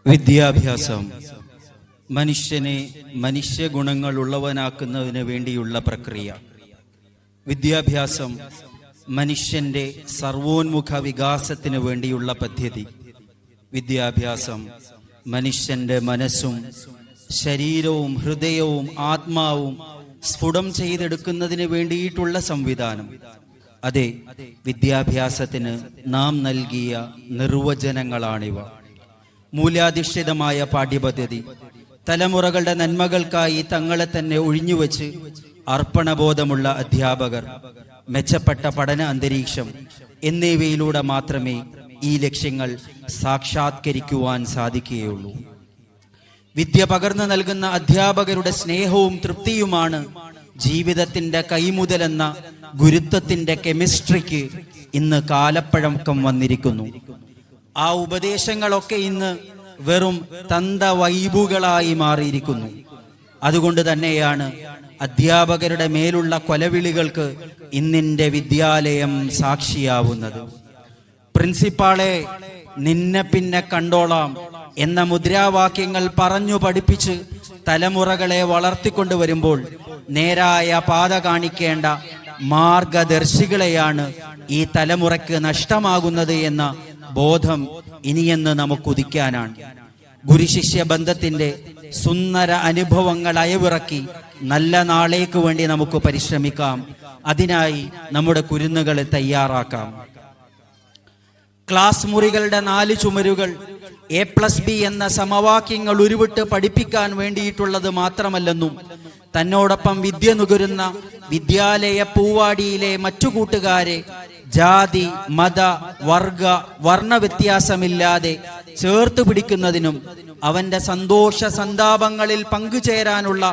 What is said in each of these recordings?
വിദ്യാഭ്യാസം മനുഷ്യനെ മനുഷ്യഗുണങ്ങളുള്ളവനാക്കുന്നതിന് വേണ്ടിയുള്ള പ്രക്രിയ. വിദ്യാഭ്യാസം മനുഷ്യന്റെ സർവോന്മുഖ വികാസത്തിന് വേണ്ടിയുള്ള പദ്ധതി. വിദ്യാഭ്യാസം മനുഷ്യന്റെ മനസ്സും ശരീരവും ഹൃദയവും ആത്മാവും സ്ഫുടം ചെയ്തെടുക്കുന്നതിന് വേണ്ടിയിട്ടുള്ള സംവിധാനം. അതെ, വിദ്യാഭ്യാസത്തിന് നാം നൽകിയ നിർവചനങ്ങളാണിവ. മൂല്യാധിഷ്ഠിതമായ പാഠ്യപദ്ധതി, തലമുറകളുടെ നന്മകൾക്കായി തങ്ങളെ തന്നെ ഒഴിഞ്ഞുവെച്ച് അർപ്പണബോധമുള്ള അധ്യാപകർ, മെച്ചപ്പെട്ട പഠന അന്തരീക്ഷം എന്നിവയിലൂടെ മാത്രമേ ഈ ലക്ഷ്യങ്ങൾ സാക്ഷാത്കരിക്കുവാൻ സാധിക്കുകയുള്ളൂ. വിദ്യ പകർന്നു നൽകുന്ന അധ്യാപകരുടെ സ്നേഹവും തൃപ്തിയുമാണ് ജീവിതത്തിന്റെ കൈമുതലെന്ന ഗുരുത്വത്തിന്റെ കെമിസ്ട്രിക്ക് ഇന്ന് കാലപ്പഴക്കം വന്നിരിക്കുന്നു. ആ ഉപദേശങ്ങളൊക്കെ ഇന്ന് വെറും തന്തവൈബുകളായി മാറിയിരിക്കുന്നു. അതുകൊണ്ട് തന്നെയാണ് അധ്യാപകരുടെ മേലുള്ള കൊലവിളികൾക്ക് ഇന്നിന്റെ വിദ്യാലയം സാക്ഷിയാവുന്നത്. പ്രിൻസിപ്പാളെ, നിന്നെ പിന്നെ കണ്ടോളാം എന്ന മുദ്രാവാക്യങ്ങൾ പറഞ്ഞു പഠിപ്പിച്ച് തലമുറകളെ വളർത്തിക്കൊണ്ടുവരുമ്പോൾ നേരായ പാത കാണിക്കേണ്ട മാർഗദർശികളെയാണ് ഈ തലമുറയ്ക്ക് നഷ്ടമാകുന്നത് എന്ന ബോധം ഇനിയെന്ന് നമുക്കുദിക്കാനാണ്. ഗുരുശിഷ്യ ബന്ധത്തിന്റെ സുന്ദര അനുഭവങ്ങൾ അയവിറക്കി നല്ല നാളേക്ക് വേണ്ടി നമുക്ക് പരിശ്രമിക്കാം. അതിനായി നമ്മുടെ കുരുന്നുകളെ തയ്യാറാക്കാം. ക്ലാസ് മുറികളുടെ 4 ചുമരുകൾ A+B എന്ന സമവാക്യങ്ങൾ ഉരുവിട്ട് പഠിപ്പിക്കാൻ വേണ്ടിയിട്ടുള്ളത് മാത്രമല്ലെന്നും തന്നോടൊപ്പം വിദ്യ നുകരുന്ന വിദ്യാലയ പൂവാടിയിലെ മറ്റു കൂട്ടുകാരെ ജാതി, മത, വർഗ, വർണ്ണ വ്യത്യാസമില്ലാതെ ചേർത്ത് പിടിക്കുന്നതിനും അവന്റെ സന്തോഷ സന്താപങ്ങളിൽ പങ്കുചേരാനുള്ള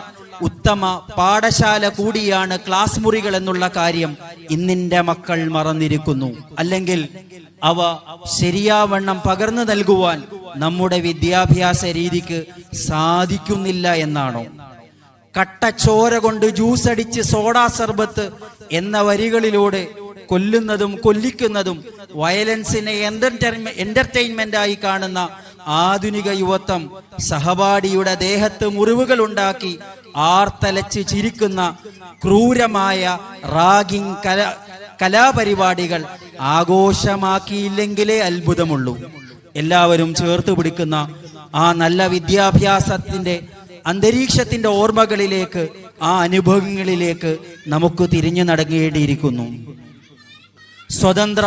ഉത്തമ പാഠശാല കൂടിയാണ് ക്ലാസ് മുറികൾ എന്നുള്ള കാര്യം ഇന്നിന്റെ മക്കൾ മറന്നിരിക്കുന്നു. അല്ലെങ്കിൽ അവ ശരിയാവണ്ണം പകർന്നു നൽകുവാൻ നമ്മുടെ വിദ്യാഭ്യാസ രീതിക്ക് സാധിക്കുന്നില്ല എന്നാണോ? കട്ടച്ചോര കൊണ്ട് ജ്യൂസ് അടിച്ച് സോഡാ സർബത്ത് എന്ന വരികളിലൂടെ കൊല്ലുന്നതും കൊല്ലിക്കുന്നതും വയലൻസിനെ എന്റർടൈൻമെന്റായി കാണുന്ന ആധുനിക യുവത്വം സഹപാഠിയുടെ ദേഹത്ത് മുറിവുകൾ ഉണ്ടാക്കി ആർത്തലച്ച് ചിരിക്കുന്ന ക്രൂരമായ റാഗിംഗ് കലാപരിപാടികൾ ആഘോഷമാക്കിയില്ലെങ്കിലേ അത്ഭുതമുള്ളൂ. എല്ലാവരും ചേർത്ത് പിടിക്കുന്ന ആ നല്ല വിദ്യാഭ്യാസത്തിന്റെ അന്തരീക്ഷത്തിന്റെ ഓർമ്മകളിലേക്ക്, ആ അനുഭവങ്ങളിലേക്ക് നമുക്ക് തിരിഞ്ഞു നടങ്ങേണ്ടിയിരിക്കുന്നു. സ്വതന്ത്ര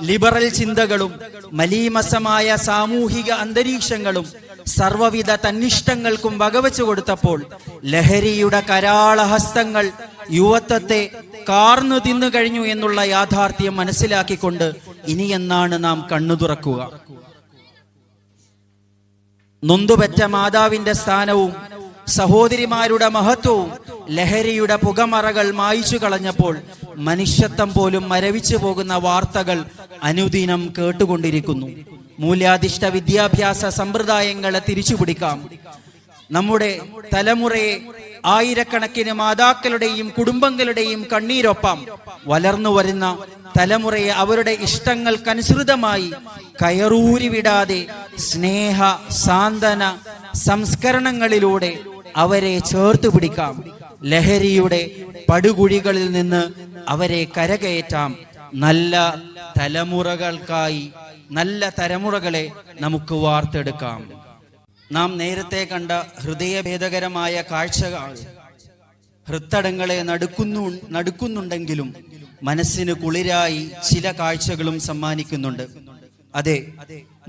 ലിബറൽ ചിന്തകളും മലീമസമായ സാമൂഹിക അന്തരീക്ഷങ്ങളും സർവവിധ തന്നിഷ്ടങ്ങൾക്കും വകവെച്ചു കൊടുത്തപ്പോൾ ലഹരിയുടെ കരാളഹസ്തങ്ങൾ യുവത്വത്തെ കാർന്നു തിന്നു കഴിഞ്ഞു എന്നുള്ള യാഥാർത്ഥ്യം മനസ്സിലാക്കിക്കൊണ്ട് ഇനിയെന്നാണ് നാം കണ്ണു തുറക്കുക? നൊന്തുപെറ്റ മാതാവിന്റെ സ്ഥാനവും സഹോദരിമാരുടെ മഹത്വവും ലഹരിയുടെ പുകമറകൾ മായിച്ചു കളഞ്ഞപ്പോൾ മനുഷ്യത്വം പോലും മരവിച്ചു പോകുന്ന വാർത്തകൾ അനുദിനം കേട്ടുകൊണ്ടിരിക്കുന്നു. മൂല്യാധിഷ്ഠ വിദ്യാഭ്യാസ സമ്പ്രദായങ്ങളെ തിരിച്ചുപിടിക്കാം. നമ്മുടെ തലമുറയെ ആയിരക്കണക്കിന് മാതാക്കളുടെയും കുടുംബങ്ങളുടെയും കണ്ണീരൊപ്പം വളർന്നു വരുന്ന തലമുറയെ അവരുടെ ഇഷ്ടങ്ങൾക്കനുസൃതമായി കയറൂരി വിടാതെ സ്നേഹ സാന്ത്വന സംസ്കരണങ്ങളിലൂടെ അവരെ ചേർത്ത് പിടിക്കാം. ലഹരിയുടെ പടുകുഴികളിൽ നിന്ന് അവരെ കരകയറ്റാം. നല്ല തലമുറകൾക്കായി നല്ല തലമുറകളെ നമുക്ക് വാർത്തെടുക്കാം. നാം നേരത്തെ കണ്ട ഹൃദയഭേദകരമായ കാഴ്ചകൾ ഹൃത്തടങ്ങളെ നടുക്കുന്നുണ്ടെങ്കിലും മനസ്സിന് കുളിരായി ചില കാഴ്ചകളും സമ്മാനിക്കുന്നുണ്ട്. അതെ,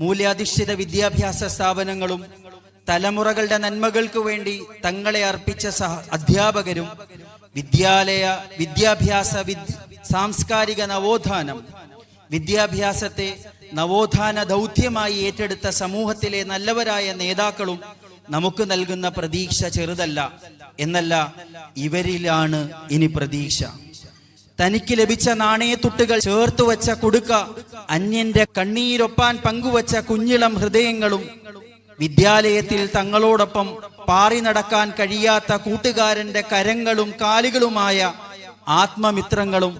മൂല്യാധിഷ്ഠിത വിദ്യാഭ്യാസ സ്ഥാപനങ്ങളും തലമുറകളുടെ നന്മകൾക്ക് വേണ്ടി തങ്ങളെ അർപ്പിച്ച അധ്യാപകരും വിദ്യാഭ്യാസ സാംസ്കാരിക നവോത്ഥാനം, വിദ്യാഭ്യാസത്തെ നവോത്ഥാന ദൗത്യമായി ഏറ്റെടുത്ത സമൂഹത്തിലെ നല്ലവരായ നേതാക്കളും നമുക്ക് നൽകുന്ന പ്രതീക്ഷ ചെറുതല്ല എന്നല്ല, ഇവരിലാണ് ഇനി പ്രതീക്ഷ. തനിക്ക് ലഭിച്ച നാണയത്തുട്ടുകൾ ചേർത്തുവച്ച കുടുക്ക, അന്യന്റെ കണ്ണീരൊപ്പാൻ പങ്കുവച്ച കുഞ്ഞിളം ഹൃദയങ്ങളും വിദ്യാലയത്തിൽ തങ്ങളോടൊപ്പം പാറി നടക്കാൻ കഴിയാത്ത കൂട്ടുകാരന്റെ കരങ്ങളും കാലുകളുമായ ആത്മമിത്രങ്ങളും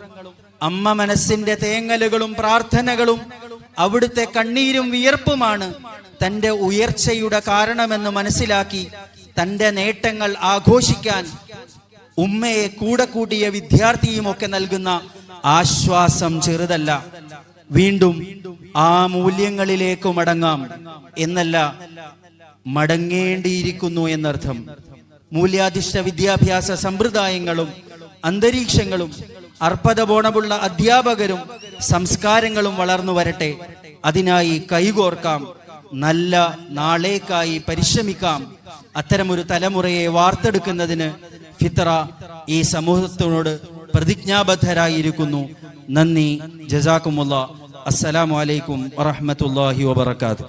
അമ്മ മനസ്സിന്റെ തേങ്ങലുകളും പ്രാർത്ഥനകളും അവിടുത്തെ കണ്ണീരും വിയർപ്പുമാണ് തൻ്റെ ഉയർച്ചയുടെ കാരണമെന്ന് മനസ്സിലാക്കി തൻ്റെ നേട്ടങ്ങൾ ആഘോഷിക്കാൻ ഉമ്മയെ കൂടെ കൂട്ടിയ വിദ്യാർത്ഥിയുമൊക്കെ നൽകുന്ന ആശ്വാസം ചെറുതല്ല. വീണ്ടും ആ മൂല്യങ്ങളിലേക്ക് മടങ്ങാം എന്നല്ല, മടങ്ങേണ്ടിയിരിക്കുന്നു എന്നർത്ഥം. മൂല്യാധിഷ്ഠ വിദ്യാഭ്യാസ സമ്പ്രദായങ്ങളും അന്തരീക്ഷങ്ങളും അർപ്പതബോണമുള്ള അധ്യാപകരും സംസ്കാരങ്ങളും വളർന്നു വരട്ടെ. അതിനായി കൈകോർക്കാം, നല്ല നാളേക്കായി പരിശ്രമിക്കാം. അത്തരമൊരു തലമുറയെ വാർത്തെടുക്കുന്നതിന് ഫിത്ര ഈ സമൂഹത്തിനോട് പ്രതിജ്ഞാബദ്ധരായിരിക്കുന്നു. നന്ദി. ജസാക്കുമുല്ലാഹ്. അസ്സലാമു അലൈക്കും വറഹ്മത്തുള്ളാഹി വബറകാതുഹു.